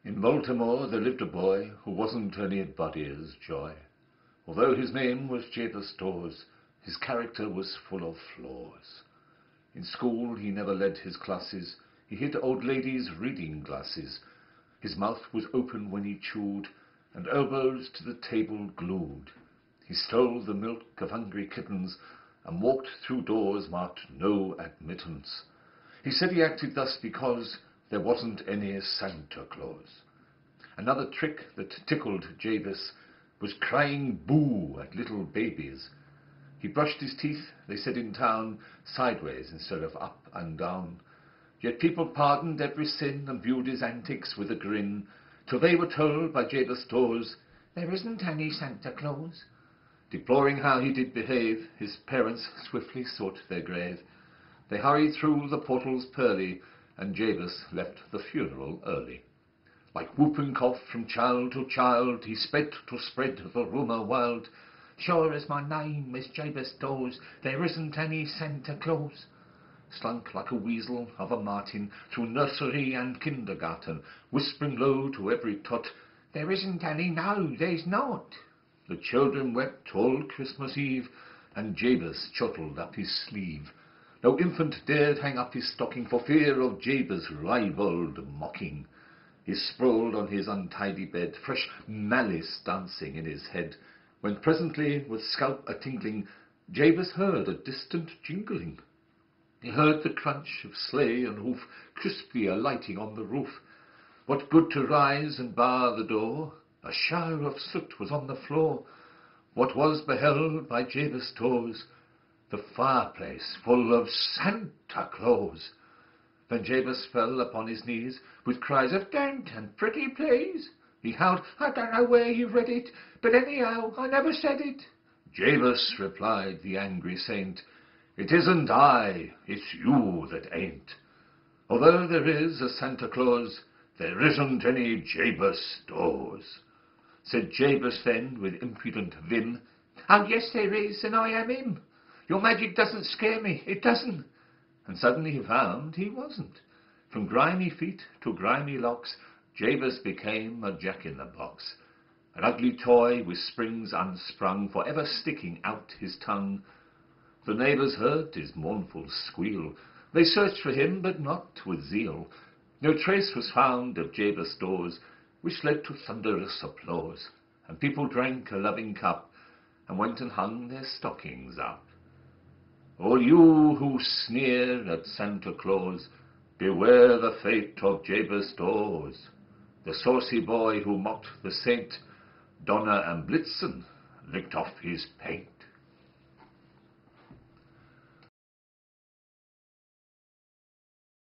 In Baltimore there lived a boy who wasn't anybody's joy. Although his name was Jabez Dawes, his character was full of flaws. In school he never led his classes, he hid old ladies' reading glasses. His mouth was open when he chewed, and elbows to the table glued. He stole the milk of hungry kittens, and walked through doors marked no admittance. He said he acted thus because there wasn't any Santa Claus. Another trick that tickled Jabez was crying boo at little babies. He brushed his teeth, they said in town, sideways instead of up and down. Yet people pardoned every sin and viewed his antics with a grin, till they were told by Jabez Dawes, "There isn't any Santa Claus." Deploring how he did behave, his parents swiftly sought their grave. They hurried through the portals pearly, and Jabez left the funeral early. Like whooping cough from child to child, he sped to spread the rumour wild. "Sure as my name is Jabez Dawes, there isn't any Santa Claus." Slunk like a weasel of a martin through nursery and kindergarten, whispering low to every tot, "There isn't any, no, there's not." The children wept all Christmas Eve, and Jabez chortled up his sleeve. No infant dared hang up his stocking for fear of Jabez' ribald mocking. He sprawled on his untidy bed, fresh malice dancing in his head, when presently, with scalp a-tingling, Jabez heard a distant jingling. He heard the crunch of sleigh and hoof crisply alighting on the roof. What good to rise and bar the door? A shower of soot was on the floor. What was beheld by Jabez Dawes? The fireplace full of Santa Claus. Then Jabez fell upon his knees, with cries of "Don't and pretty please." He howled, "I don't know where you read it, but anyhow, I never said it." "Jabez," replied the angry saint, "it isn't I, it's you that ain't. Although there is a Santa Claus, there isn't any Jabez Dawes." Said Jabez then, with impudent vim, "Oh, yes there is, and I am him. Your magic doesn't scare me, it doesn't." And suddenly he found he wasn't. From grimy feet to grimy locks, Jabez became a jack-in-the-box, an ugly toy with springs unsprung, forever sticking out his tongue. The neighbours heard his mournful squeal. They searched for him, but not with zeal. No trace was found of Jabez Dawes, which led to thunderous applause, and people drank a loving cup, and went and hung their stockings up. All you who sneer at Santa Claus, beware the fate of Jabez Dawes. The saucy boy who mocked the saint, Donner and Blitzen, licked off his paint.